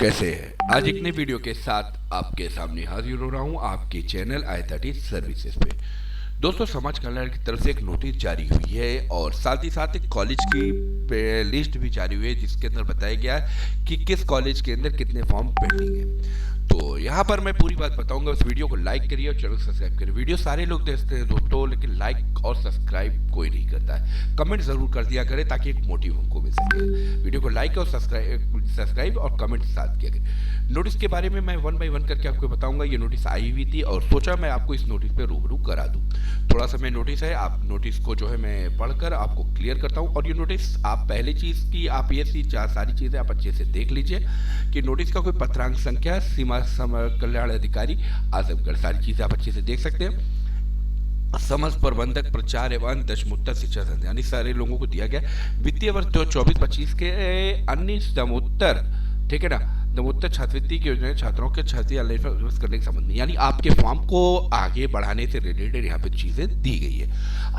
कैसे हैं? आज एक नई वीडियो के साथ आपके सामने हाजिर हो रहा हूं आपके चैनल आई30 सर्विसेज पे। दोस्तों, समाज कल्याण की तरफ से एक नोटिस जारी हुई है और साथ ही साथ एक कॉलेज की लिस्ट भी जारी हुई है जिसके अंदर बताया गया है कि किस कॉलेज के अंदर कितने फॉर्म पेंडिंग है। तो यहाँ पर मैं पूरी बात बताऊंगा। उस वीडियो को लाइक करिए और चैनल सब्सक्राइब करिए। वीडियो सारे लोग देखते हैं दोस्तों, लेकिन लाइक और सब्सक्राइब कोई नहीं करता है। कमेंट जरूर कर दिया करें ताकि एक मोटिव हमको मिल सके। वीडियो को लाइक और सब्सक्राइब और कमेंट साथ किया करें। नोटिस के बारे में मैं वन बाय वन करके आपको बताऊंगा। ये नोटिस आई हुई थी और सोचा मैं आपको इस नोटिस पे रूबरू करा दूं। थोड़ा सा मैं नोटिस है, आप नोटिस को जो है मैं पढ़कर आपको क्लियर करता हूं। और ये नोटिस आप पहली चीज की आप ये सारी चीजें आप अच्छे से देख लीजिए कि नोटिस का कोई पत्रांक संख्या, सीमा कल्याण अधिकारी, आजमगढ़, सारी चीजें आप अच्छे से देख सकते हैं। समझ प्रबंधक प्रचार एवं दशमोत्तर शिक्षा संस्थान, यानी सारे लोगों को दिया गया वित्तीय वर्ष 2024-25 के अन्य दमोत्तर, ठीक है ना, दमोत्तर छात्रवृत्ति की योजना छात्रों के छात्र करने के संबंध में, यानी आपके फॉर्म को आगे बढ़ाने से रिलेटेड यहाँ पे चीजें दी गई है।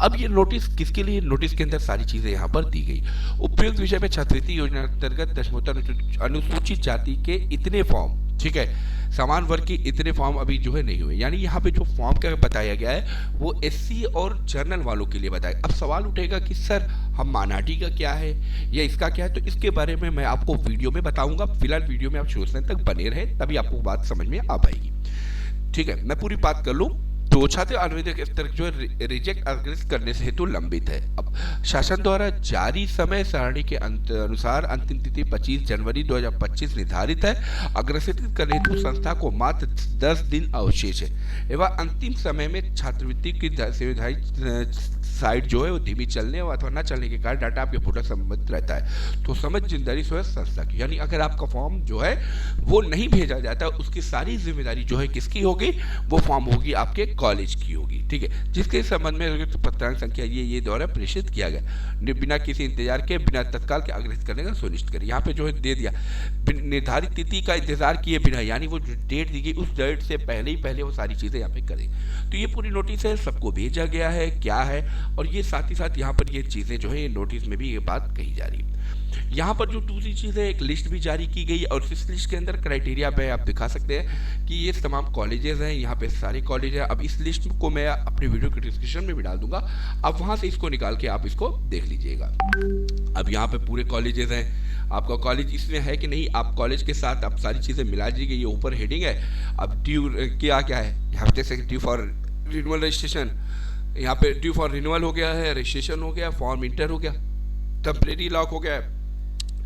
अब ये नोटिस किसके लिए? नोटिस के अंदर सारी चीजें यहाँ पर दी गई। उपयुक्त विषय में छात्रवृत्ति योजना अंतर्गत दशमोत्तर अनुसूचित जाति के इतने फॉर्म, ठीक है, समान वर्ग की इतने फॉर्म अभी जो है नहीं हुए। यानी यहाँ पे जो फॉर्म का बताया गया है वो एससी और जनरल वालों के लिए बताया। अब सवाल उठेगा कि सर हम मानाटी का क्या है या इसका क्या है, तो इसके बारे में मैं आपको वीडियो में बताऊंगा। फिलहाल वीडियो में आप शुरू तक बने रहे, तभी आपको बात समझ में आ पाएगी। ठीक है, मैं पूरी बात कर लूँ तो छात्र आवेदक स्तर जो है रिजेक्ट अग्रस्त करने से हेतु लंबित है। अब शासन द्वारा जारी समय सारणी के अनुसार अंतिम तिथि 25 जनवरी 2025 निर्धारित है। अग्रसित करने हेतु संस्था को मात्र 10 दिन अवशेष है एवं अंतिम समय में छात्रवृत्ति की सुविधाएं साइट जो है वो धीमी चलने अथवा न चलने के कारण डाटा आपके पोर्टल संबंधित रहता है। तो समझ जिम्मेदारी जो है संस्था की, यानी अगर आपका फॉर्म जो है वो नहीं भेजा जाता, उसकी सारी जिम्मेदारी जो है किसकी होगी? वो फॉर्म होगी आपके कॉलेज की होगी, ठीक है, जिसके संबंध में पत्रांक संख्या ये द्वारा प्रेषित किया गया। बिना किसी इंतजार के, बिना तत्काल के अग्रहित करने का सुनिश्चित करें। यहाँ पे जो है दे दिया निर्धारित तिथि का इंतजार किए बिना, यानी वो जो डेट दी गई उस डेट से पहले वो सारी चीजें यहाँ पे करें। तो ये पूरी नोटिस है, सबको भेजा गया है क्या है, और ये साथ ही साथ यहाँ पर ये चीजें जो है ये नोटिस में भी ये बात कही जा रही है। यहाँ पर जो दूसरी चीज है, एक लिस्ट भी जारी की गई और इस लिस्ट के अंदर क्राइटेरिया पे आप दिखा सकते हैं कि ये तमाम कॉलेजेस हैं, यहाँ पे सारे कॉलेज हैं। अब इस लिस्ट को मैं अपने वीडियो के डिस्क्रिप्शन में भी डाल दूंगा, अब वहां से इसको निकाल के आप इसको देख लीजिएगा। अब यहाँ पे पूरे कॉलेजेस हैं, आपका कॉलेज इसमें है कि नहीं, आप कॉलेज के साथ आप सारी चीजें मिला दीजिए। ये ऊपर हेडिंग है। अब ड्यू क्या है, यहाँ पे देख सकते ड्यू फॉर रिन्यूअल रजिस्ट्रेशन, यहाँ पे ड्यू फॉर रिन्यूअल हो गया है, रजिस्ट्रेशन हो गया, फॉर्म इंटर हो गया, टेम्परेरी लॉक हो गया है,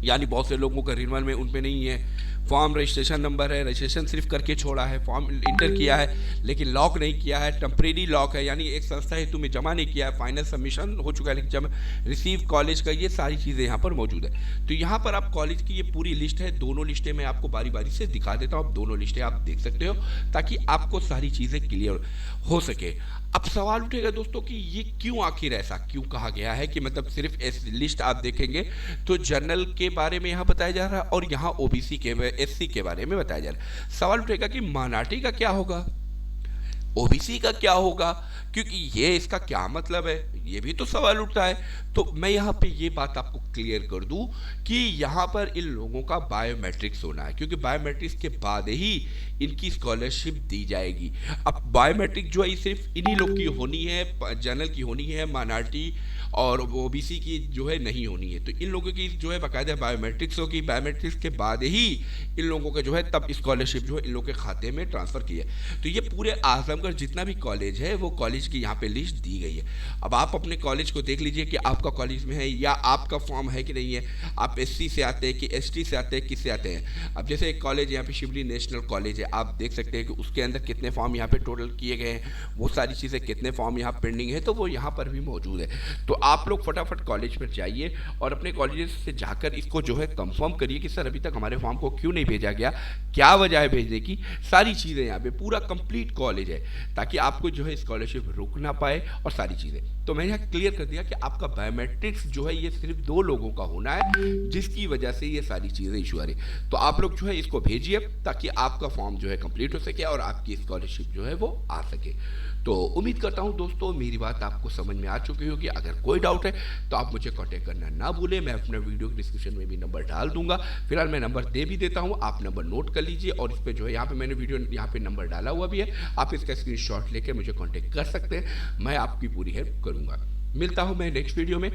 यानी बहुत से लोगों का रिन्यूअल में उनपे नहीं है, फॉर्म रजिस्ट्रेशन नंबर है, रजिस्ट्रेशन सिर्फ करके छोड़ा है, फॉर्म इंटर किया है लेकिन लॉक नहीं किया है, टेम्परेरी लॉक है, यानी एक संस्था हेतु में जमा नहीं किया है, फाइनल सबमिशन हो चुका है लेकिन जब रिसीव कॉलेज का, ये सारी चीज़ें यहाँ पर मौजूद है। तो यहाँ पर आप कॉलेज की ये पूरी लिस्ट है, दोनों लिस्टें मैं आपको बारी बारी से दिखा देता हूँ। आप दोनों लिस्टें आप देख सकते हो ताकि आपको सारी चीज़ें क्लियर हो सके। अब सवाल उठेगा दोस्तों कि ये क्यों, आखिर ऐसा क्यों कहा गया है कि मतलब सिर्फ लिस्ट आप देखेंगे तो जनरल के बारे में यहाँ बताया जा रहा है और यहाँ ओबीसी के, एससी के बारे में बताया जा रहा है। सवाल उठेगा कि माइनॉरिटी का क्या होगा, ओबीसी का क्या होगा, क्योंकि ये इसका क्या मतलब है, ये भी तो सवाल उठता है। तो मैं यहाँ पे ये बात आपको क्लियर कर दूं कि यहाँ पर इन लोगों का बायोमेट्रिक्स होना है, क्योंकि बायोमेट्रिक्स के बाद ही इनकी स्कॉलरशिप दी जाएगी। अब बायोमेट्रिक जो है सिर्फ इन्हीं लोग की होनी है, जनरल की होनी है, माइनॉरिटी और ओबीसी की जो है नहीं होनी है। तो इन लोगों की जो है बाकायदा बायोमेट्रिक्स होगी, बायोमेट्रिक्स के बाद ही इन लोगों का जो है तब स्कॉलरशिप जो है इन लोगों के खाते में ट्रांसफर की है। तो ये पूरे आजमगढ़ जितना भी कॉलेज है वो कॉलेज की यहाँ पे लिस्ट दी गई है। अब आप अपने कॉलेज को देख लीजिए कि आपका कॉलेज में है या आपका फॉर्म है कि नहीं है, आप एससी से आते हैं कि एसटी से आते हैं, किससे आते हैं। अब जैसे एक कॉलेज यहाँ पे शिवली नेशनल कॉलेज है, आप देख सकते हैं कि उसके अंदर कितने फॉर्म यहाँ पे टोटल किए गए हैं, वो सारी चीज़ें कितने फॉर्म यहाँ पेंडिंग है, तो वो यहाँ पर भी मौजूद है। तो आप लोग फटाफट कॉलेज पर जाइए और अपने कॉलेज से जाकर इसको जो है कंफर्म करिए कि सर अभी तक हमारे फॉर्म को क्यों नहीं भेजा गया, क्या वजह है भेजने की, सारी चीज़ें यहाँ पे पूरा कंप्लीट कॉलेज है। ताकि आपको जो है स्कॉलरशिप रुक ना पाए और सारी चीज़ें। तो मैंने यहाँ क्लियर कर दिया कि आपका बायोमेट्रिक्स जो है ये सिर्फ 2 लोगों का होना है, जिसकी वजह से ये सारी चीज़ें इशू आ रही। तो आप लोग जो है इसको भेजिए ताकि आपका फॉर्म जो है कंप्लीट हो सके और आपकी स्कॉलरशिप जो है वो आ सके। तो उम्मीद करता हूँ दोस्तों मेरी बात आपको समझ में आ चुकी होगी। अगर कोई डाउट है तो आप मुझे कांटेक्ट करना ना भूलें। मैं अपने वीडियो के डिस्क्रिप्शन में भी नंबर डाल दूंगा। फिलहाल मैं नंबर दे भी देता हूँ, आप नंबर नोट कर लीजिए और इस पर जो है यहाँ पे मैंने वीडियो यहाँ पे नंबर डाला हुआ भी है, आप इसका स्क्रीनशॉट लेकर मुझे कॉन्टेक्ट कर सकते हैं। मैं आपकी पूरी हेल्प करूँगा। मिलता हूँ मैं नेक्स्ट वीडियो में।